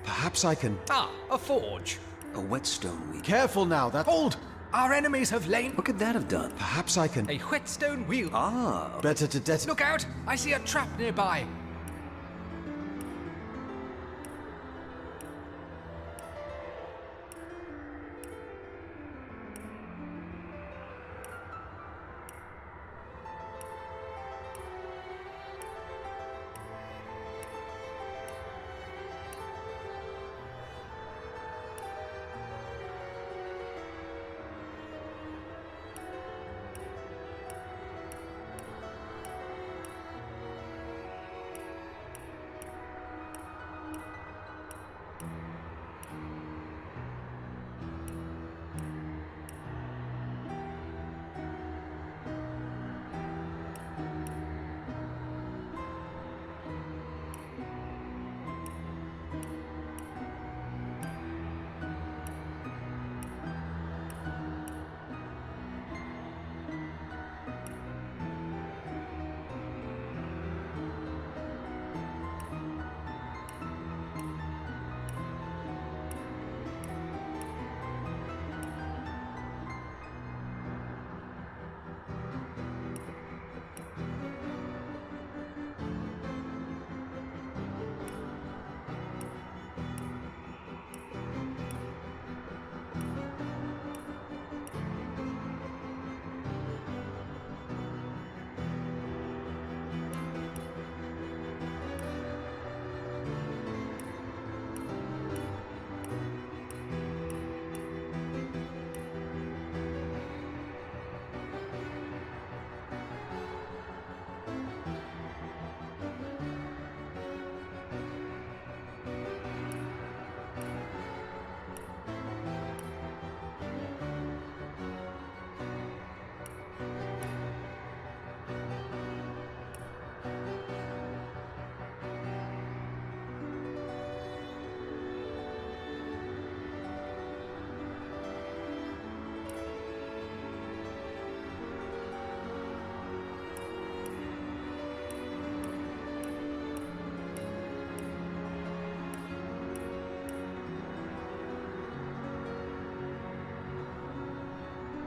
Perhaps I can... Ah, a forge. A whetstone wheel. Careful now, that... Hold! Our enemies have lain... What could that have done? Perhaps I can... A whetstone wheel. Ah. Better to det... Look out! I see a trap nearby.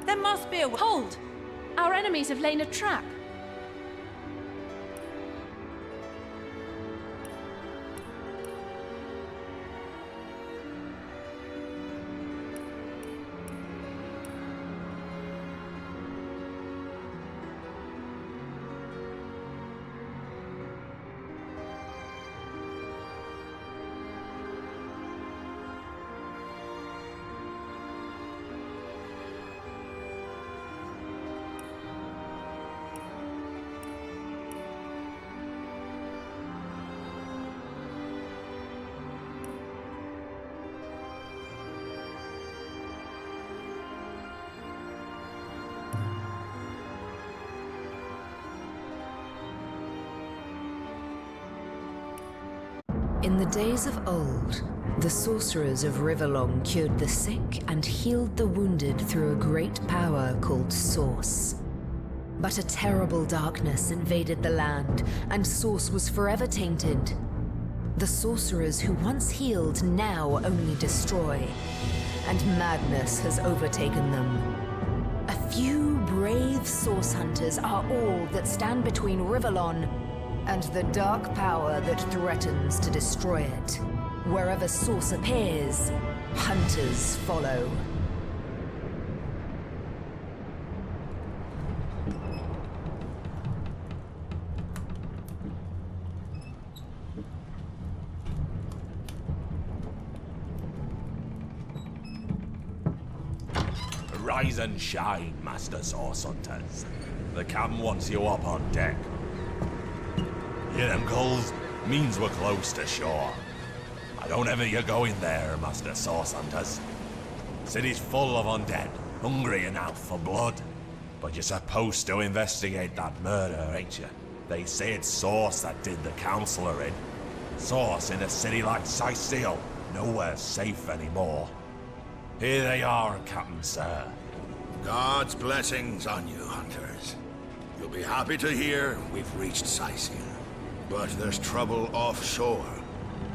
There must be a... Hold! Our enemies have laid a trap. In the days of old, the sorcerers of Riverlong cured the sick and healed the wounded through a great power called Source. But a terrible darkness invaded the land, and Source was forever tainted. The sorcerers who once healed now only destroy, and madness has overtaken them. A few brave Source hunters are all that stand between Riverlong and the dark power that threatens to destroy it. Wherever Source appears, hunters follow. Rise and shine, Master Source Hunters. The captain wants you up on deck. Hear them gulls? Means we're close to shore. I don't ever you go in there, Master Source Hunters. City's full of undead, hungry enough for blood. But you're supposed to investigate that murder, ain't you? They say it's Source that did the counselor in. Source in a city like Seal, nowhere safe anymore. Here they are, Captain Sir. God's blessings on you, hunters. You'll be happy to hear we've reached Seal. But there's trouble offshore.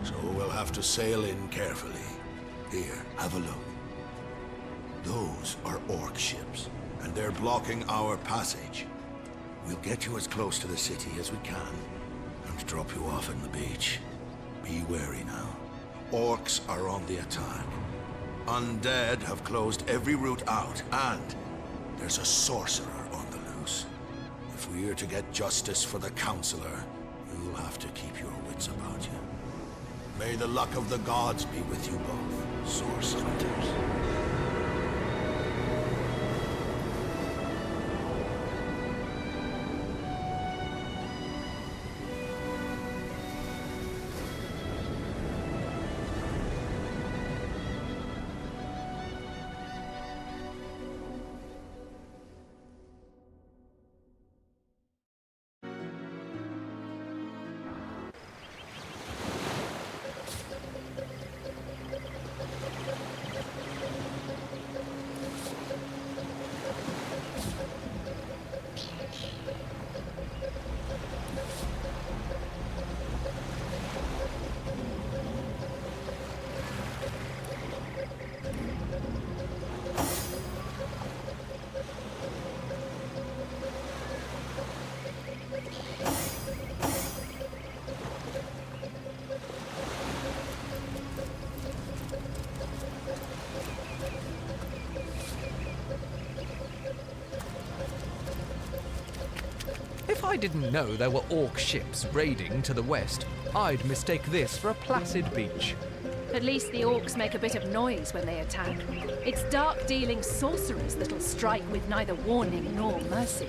so we'll have to sail in carefully. Here, have a look. Those are orc ships, and they're blocking our passage. We'll get you as close to the city as we can, and drop you off on the beach. Be wary now. Orcs are on the attack. Undead have closed every route out, and there's a sorcerer on the loose. If we're to get justice for the Counselor, you'll have to keep your wits about you. May the luck of the gods be with you both, Source Hunters. If I didn't know there were orc ships raiding to the west, I'd mistake this for a placid beach. At least the orcs make a bit of noise when they attack. It's dark-dealing sorcerers that'll strike with neither warning nor mercy.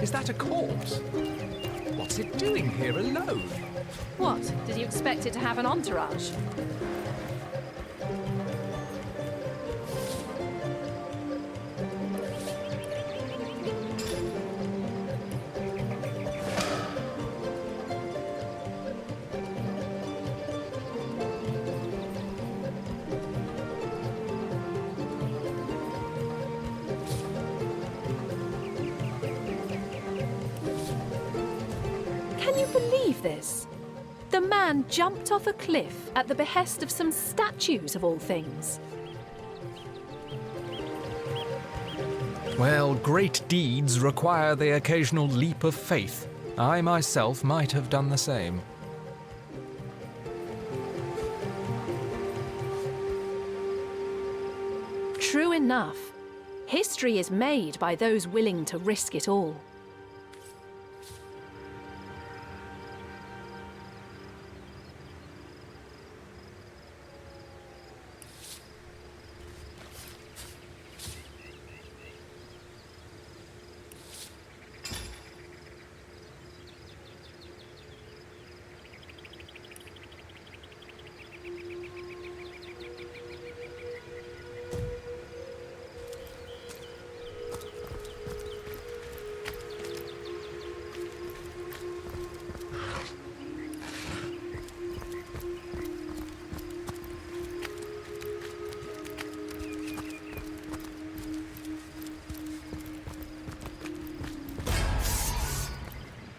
Is that a corpse? What's it doing here alone? What? Did you expect it to have an entourage? Can you believe this? The man jumped off a cliff at the behest of some statues, of all things. Well, great deeds require the occasional leap of faith. I myself might have done the same. True enough. History is made by those willing to risk it all.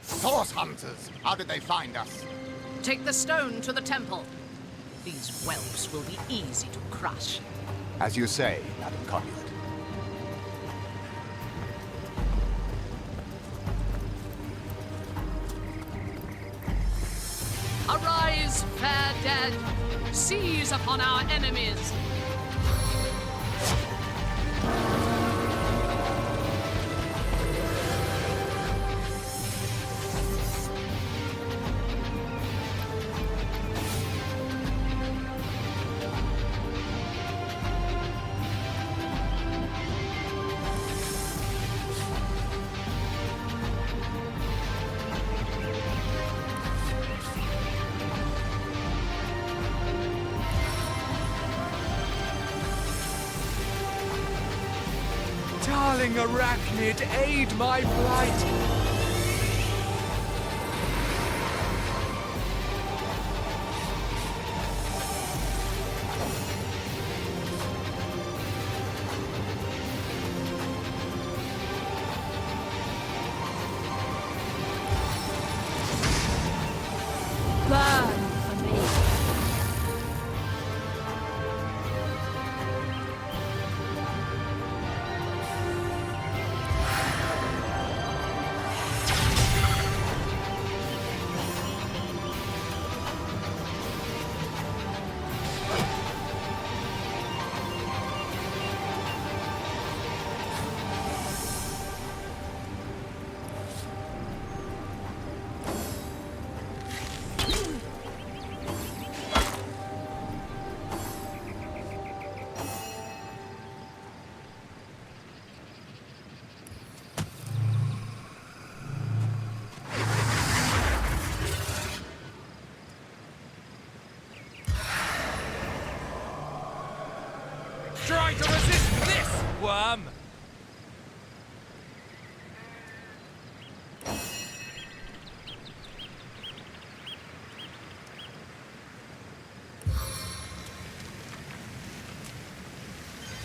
Source hunters! How did they find us? Take the stone to the temple. These whelps will be easy to crush. As you say, Madam Conduit. Arise, fair dead! Seize upon our enemies! crawling arachnid, aid my plight! Try to resist this, worm!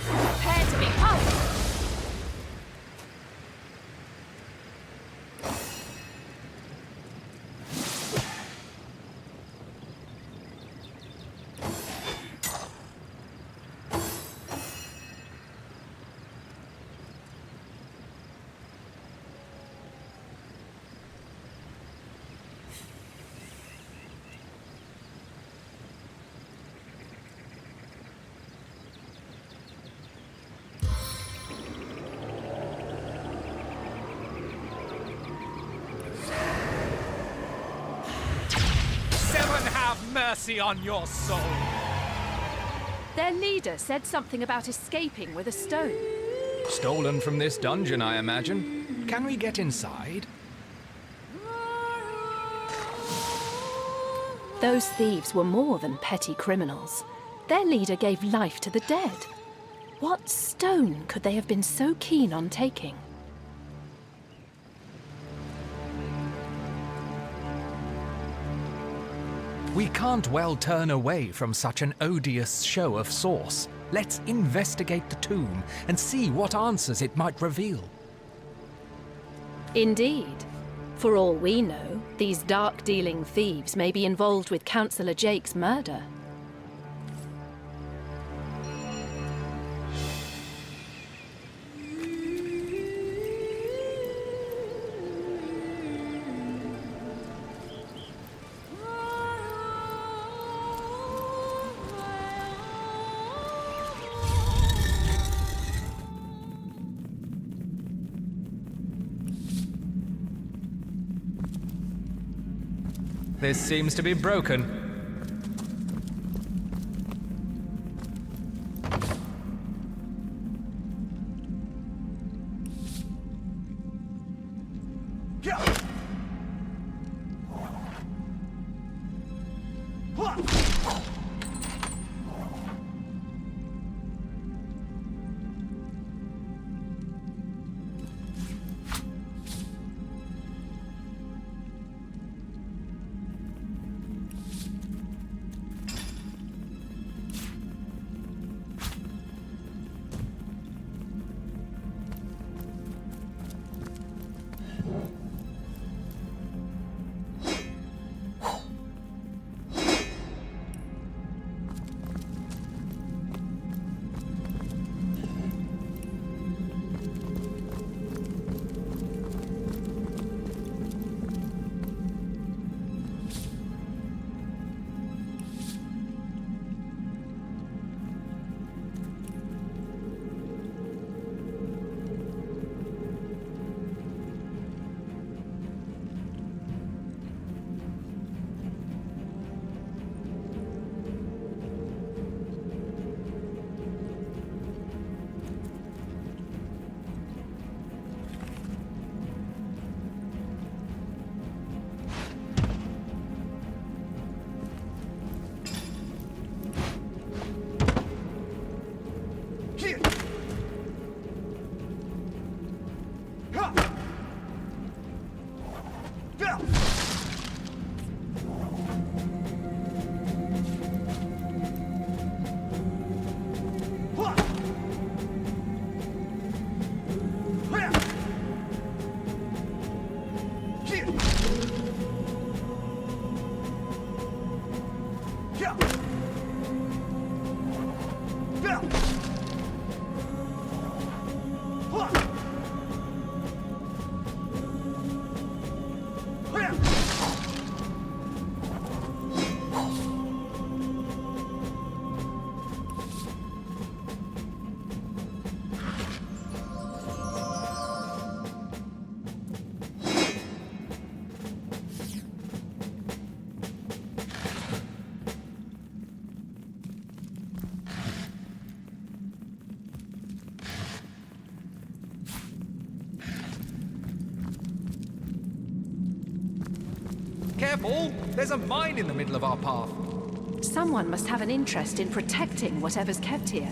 Prepare to be pulped! Have mercy on your soul! Their leader said something about escaping with a stone. Stolen from this dungeon, I imagine. Can we get inside? Those thieves were more than petty criminals. Their leader gave life to the dead. What stone could they have been so keen on taking? We can't well turn away from such an odious show of source. Let's investigate the tomb and see what answers it might reveal. Indeed. For all we know, these dark-dealing thieves may be involved with Councillor Jake's murder. This seems to be broken. Careful! There's a mine in the middle of our path. Someone must have an interest in protecting whatever's kept here.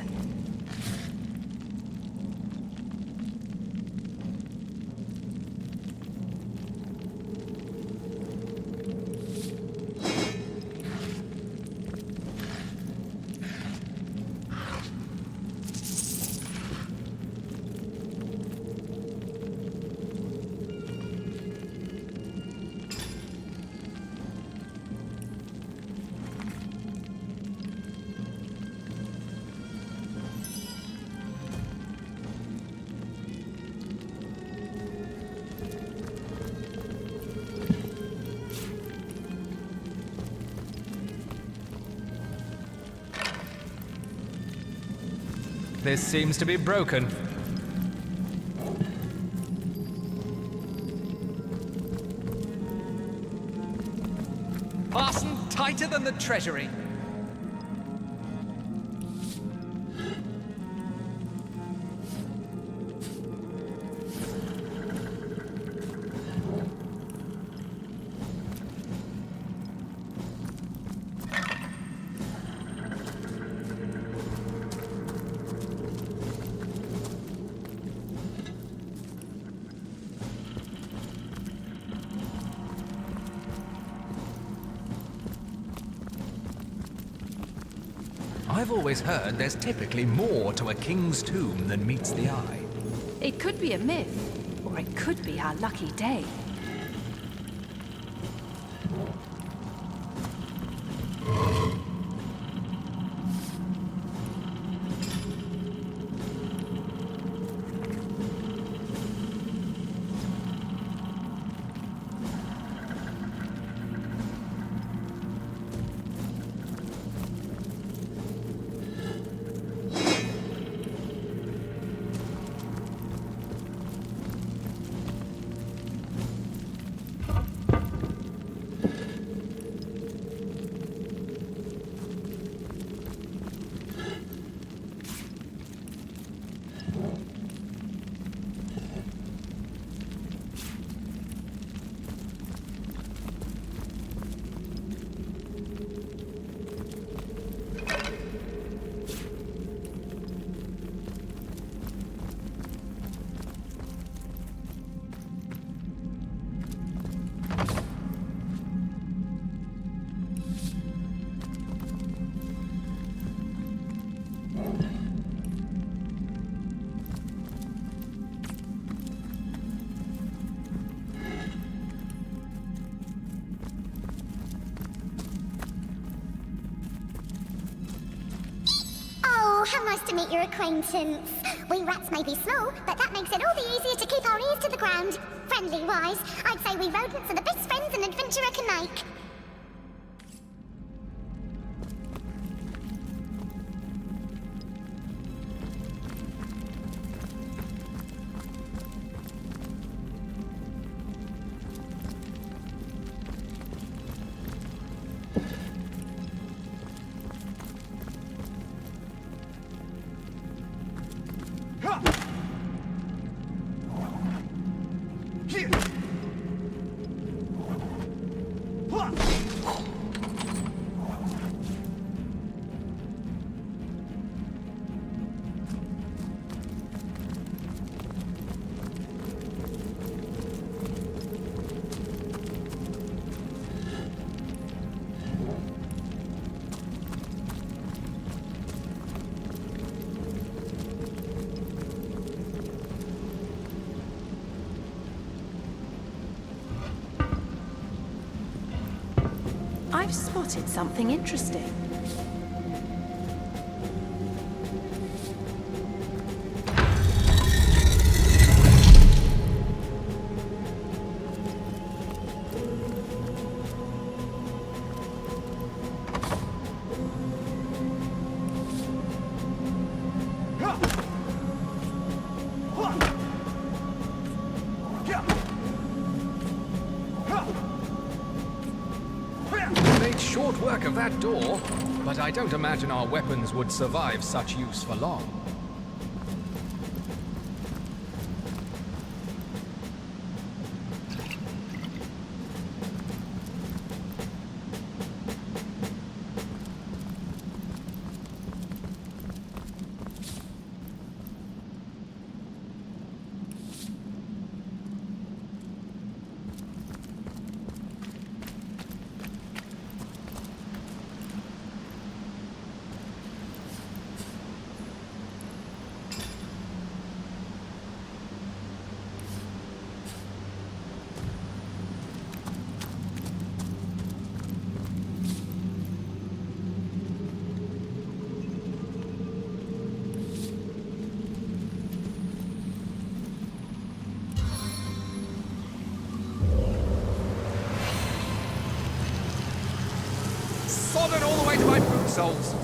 This seems to be broken. Fastened tighter than the treasury. I've always heard there's typically more to a king's tomb than meets the eye. It could be a myth, or it could be our lucky day. How nice to meet your acquaintance. We rats may be small, but that makes it all the easier to keep our ears to the ground. Friendly-wise, I'd say we rodents are the best friends an adventurer can make. I've spotted something interesting. Made short work of that door, but I don't imagine our weapons would survive such use for long. Solid all the way to my boot soles.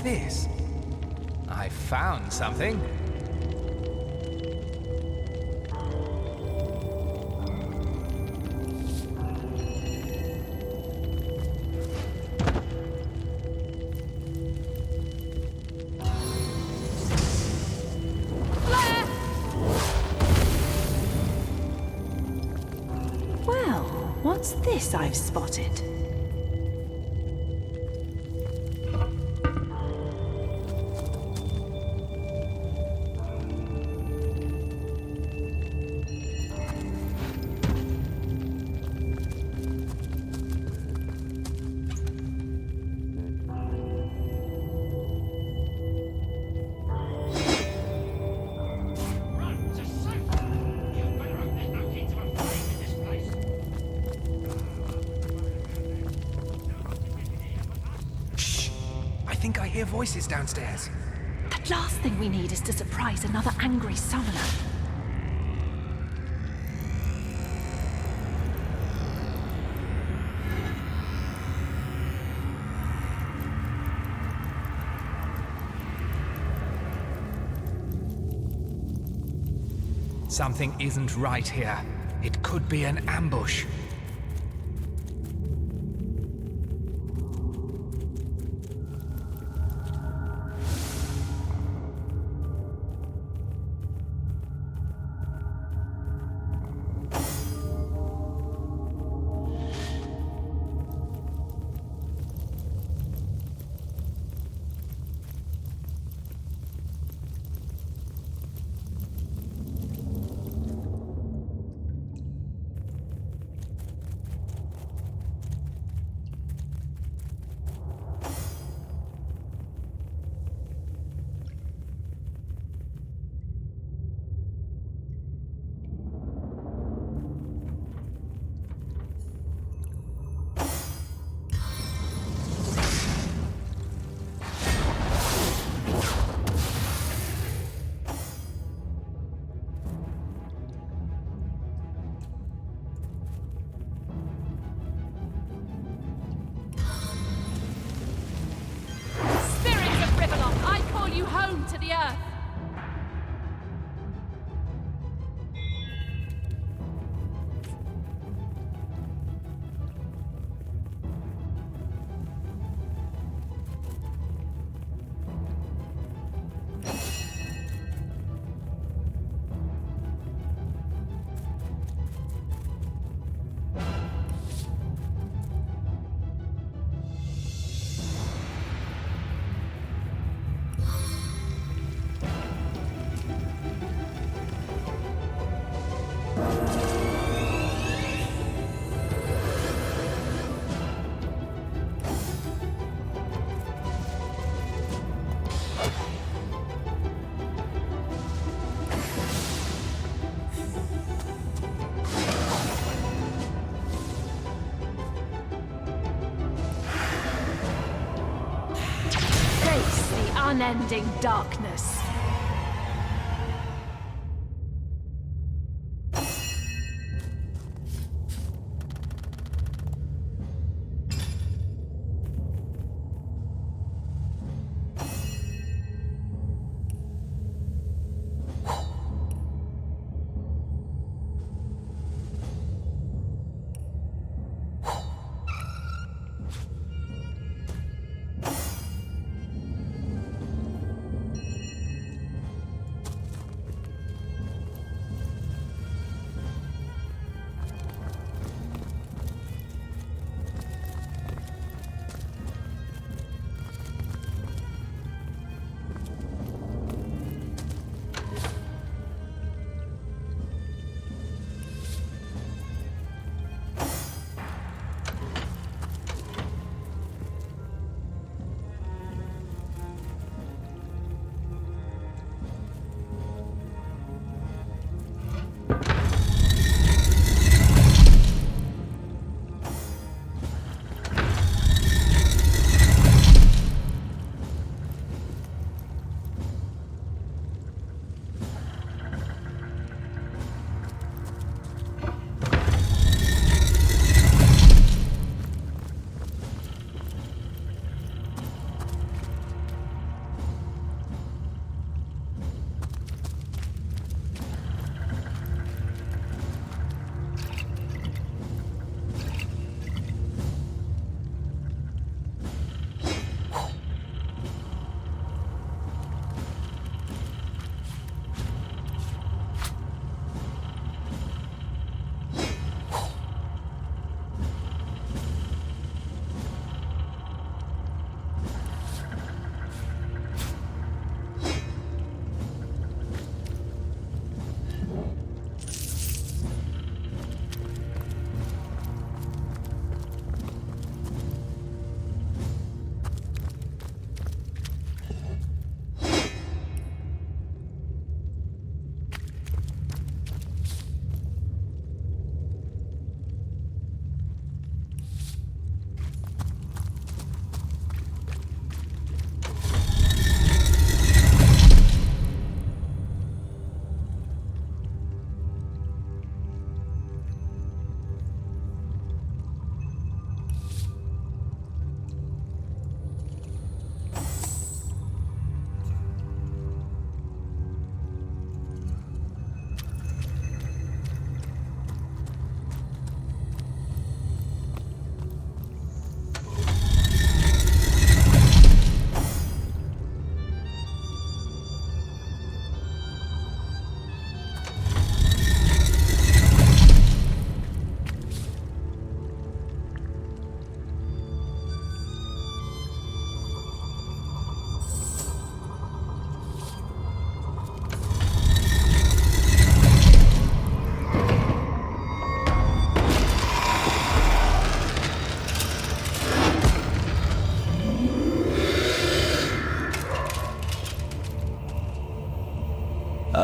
this? I found something. Well, what's this I've spotted? I think I hear voices downstairs. The last thing we need is to surprise another angry summoner. Something isn't right here. It could be an ambush. To the earth. Unending darkness.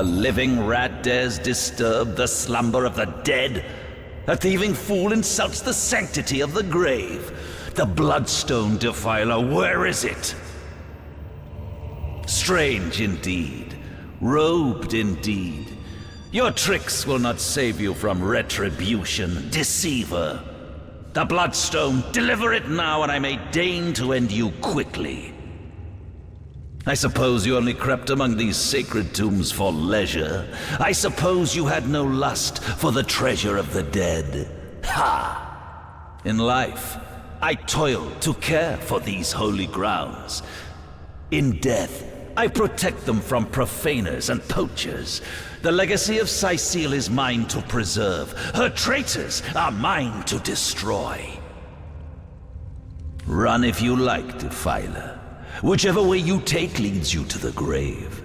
A living rat dares disturb the slumber of the dead. A thieving fool insults the sanctity of the grave. The bloodstone defiler, where is it? Strange indeed, robed indeed. Your tricks will not save you from retribution, deceiver. The bloodstone, deliver it now, and I may deign to end you quickly. I suppose you only crept among these sacred tombs for leisure. I suppose you had no lust for the treasure of the dead. Ha! In life, I toiled to care for these holy grounds. In death, I protect them from profaners and poachers. The legacy of Cecile is mine to preserve. Her traitors are mine to destroy. Run if you like, defiler. Whichever way you take leads you to the grave.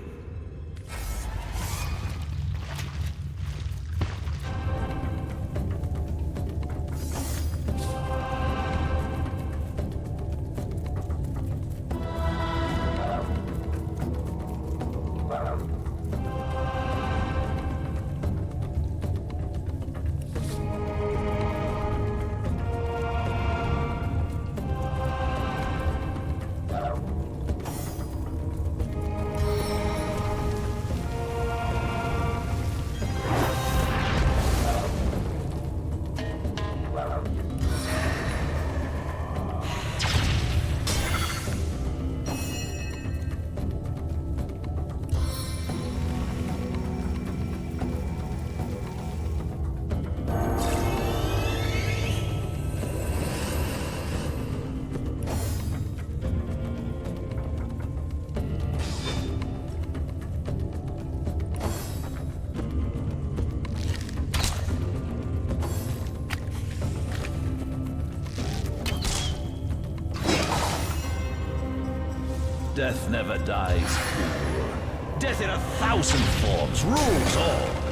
Death never dies, fool. Death in 1,000 forms rules all.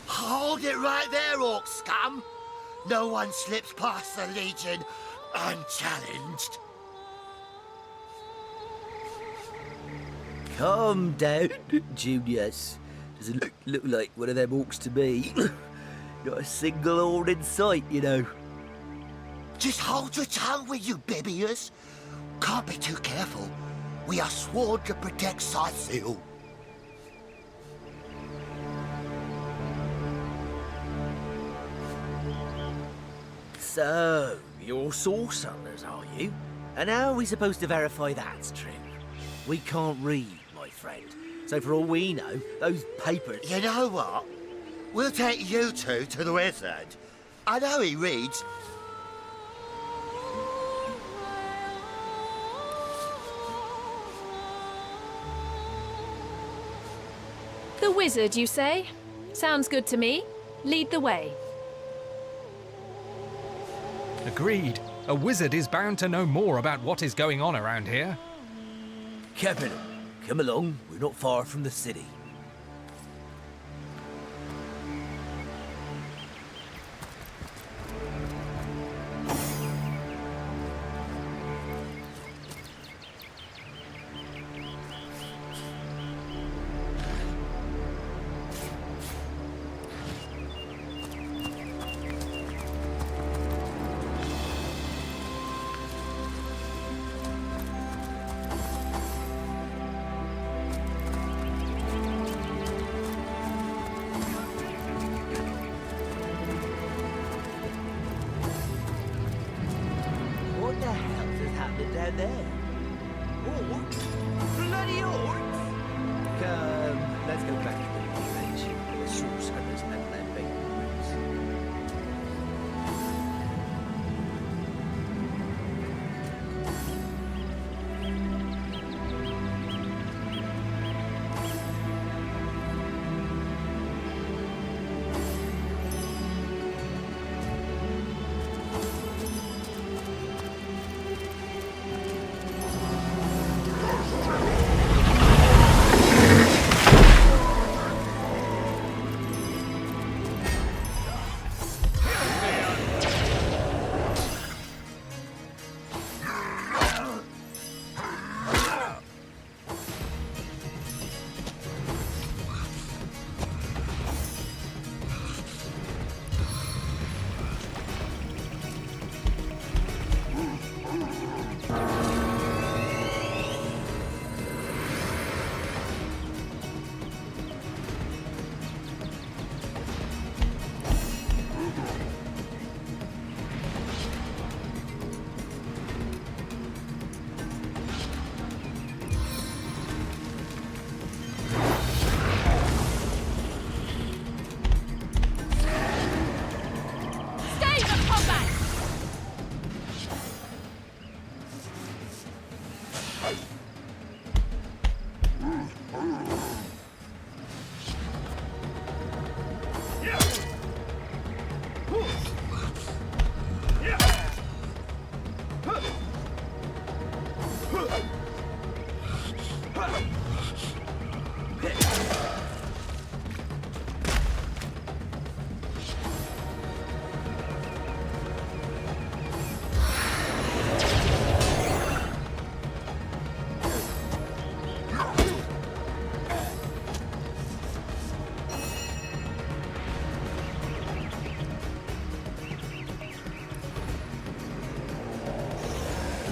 Hold it right there, orc scum! No one slips past the Legion unchallenged. Calm down, Junius. Doesn't look like one of them orcs to me. Not a single horn in sight, you know. Just hold your tongue, will you, Bibius? Can't be too careful. We are sworn to protect Cecile. So, you're source hunters, are you? And how are we supposed to verify that's true? We can't read, my friend. So for all we know, those papers... You know what? We'll take you two to the wizard. I know he reads. The wizard, you say? Sounds good to me. Lead the way. Agreed. A wizard is bound to know more about what is going on around here. Capital, come along. We're not far from the city. What the hell is happening down there? Orcs? Bloody orcs! Come, let's go back to the village. The source hunters and their big roots.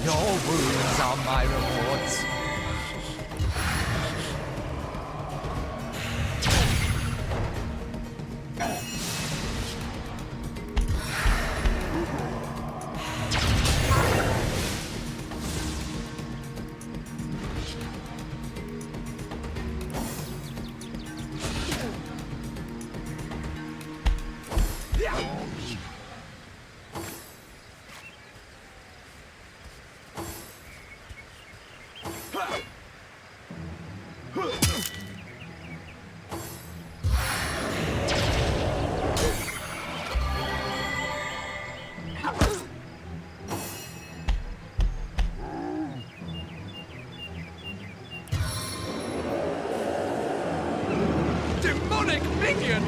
Your wounds are my rewards. Demonic minion!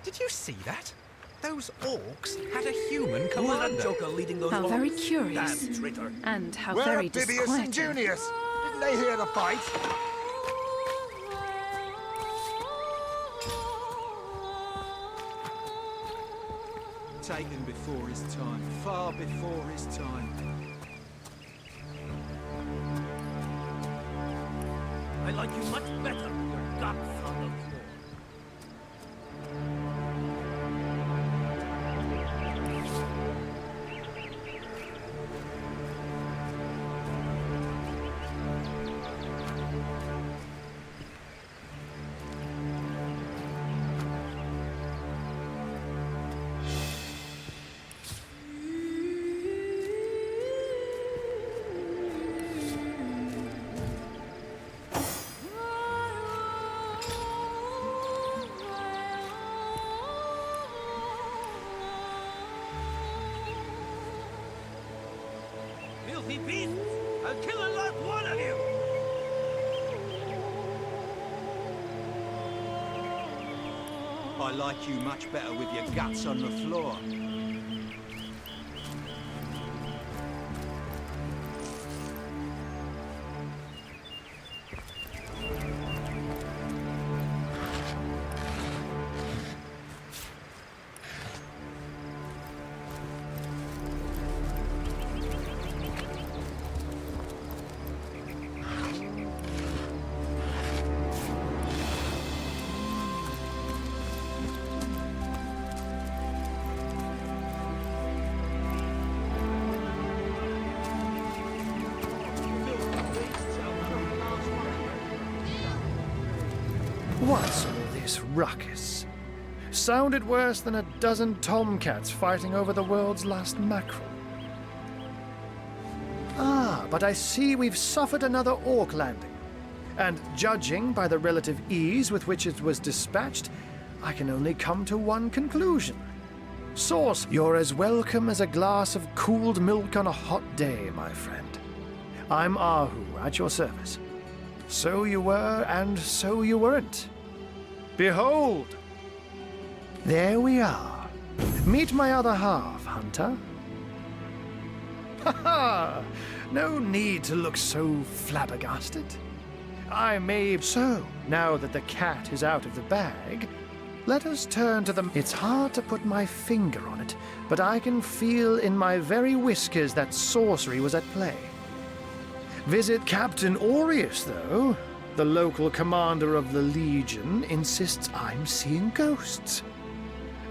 Did you see that? Those orcs had a human commander. Joker leading those How orcs? very curious. Damn traitor. And how Where very are Bibius and disquieting. Junius? Didn't they hear the fight? Taken before his time, far before his time. I like you much better with your guts on the floor. Filthy beasts! I'll kill a lot one of you! I like you much better with your guts on the floor. What's all this ruckus? Sounded worse than a dozen tomcats fighting over the world's last mackerel. Ah, but I see we've suffered another orc landing. And judging by the relative ease with which it was dispatched, I can only come to one conclusion. Sauce, you're as welcome as a glass of cooled milk on a hot day, my friend. I'm Ahu, at your service. So you were, and so you weren't. Behold! There we are. Meet my other half, Hunter. Ha ha! No need to look so flabbergasted. I may... So, now that the cat is out of the bag, let us turn to the... It's hard to put my finger on it, but I can feel in my very whiskers that sorcery was at play. Visit Captain Aureus, though. The local commander of the Legion insists I'm seeing ghosts.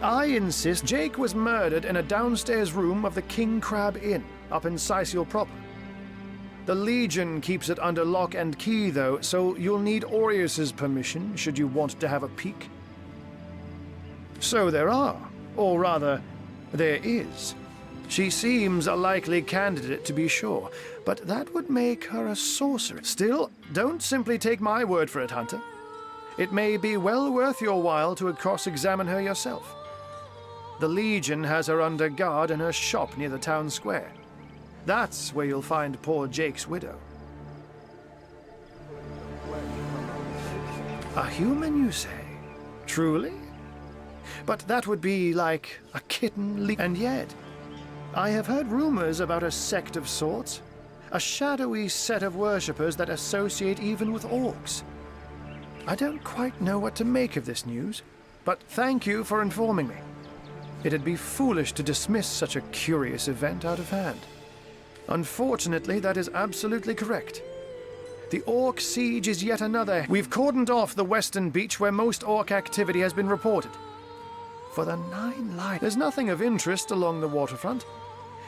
I insist Jake was murdered in a downstairs room of the King Crab Inn, up in Sicil proper. The Legion keeps it under lock and key, though, so you'll need Aureus's permission should you want to have a peek. So there are, or rather, there is. She seems a likely candidate, to be sure, but that would make her a sorceress. Still, don't simply take my word for it, Hunter. It may be well worth your while to cross-examine her yourself. The Legion has her under guard in her shop near the town square. That's where you'll find poor Jake's widow. A human, you say? Truly? But that would be like a kitten and yet... I have heard rumors about a sect of sorts. A shadowy set of worshippers that associate even with orcs. I don't quite know what to make of this news, but thank you for informing me. It'd be foolish to dismiss such a curious event out of hand. Unfortunately, that is absolutely correct. The orc siege is yet another. We've cordoned off the western beach where most orc activity has been reported. For the 9 lives, there's nothing of interest along the waterfront,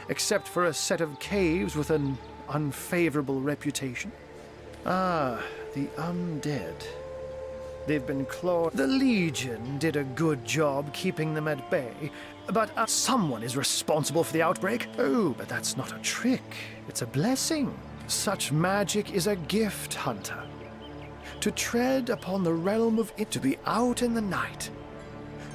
except for a set of caves with an unfavorable reputation. Ah, the undead. They've been clawed. The Legion did a good job keeping them at bay, but someone is responsible for the outbreak. Oh, but that's not a trick. It's a blessing. Such magic is a gift, Hunter. To tread upon the realm of it, to be out in the night,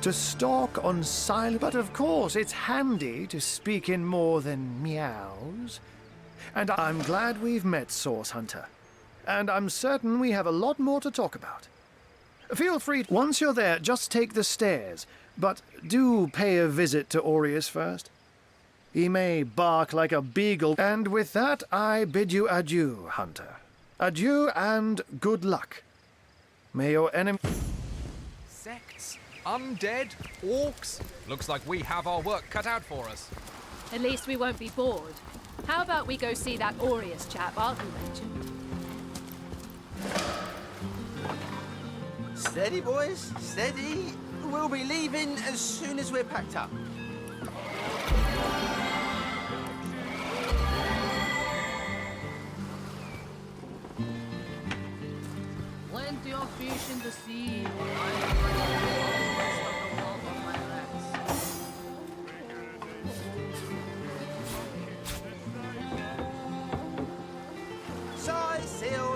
to stalk on silent... But of course, it's handy to speak in more than meows. And I'm glad we've met, Source Hunter. And I'm certain we have a lot more to talk about. Feel free, once you're there, just take the stairs. But do pay a visit to Aureus first. He may bark like a beagle. And with that, I bid you adieu, Hunter. Adieu and good luck. May your enemy... Sects, undead, orcs. Looks like we have our work cut out for us. At least we won't be bored. How about we go see that Aureus chap Arthur mentioned? Steady, boys, steady. We'll be leaving as soon as we're packed up. Plenty of fish in the sea.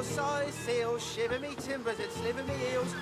Size sail, shiver me timbers and sliver me heels.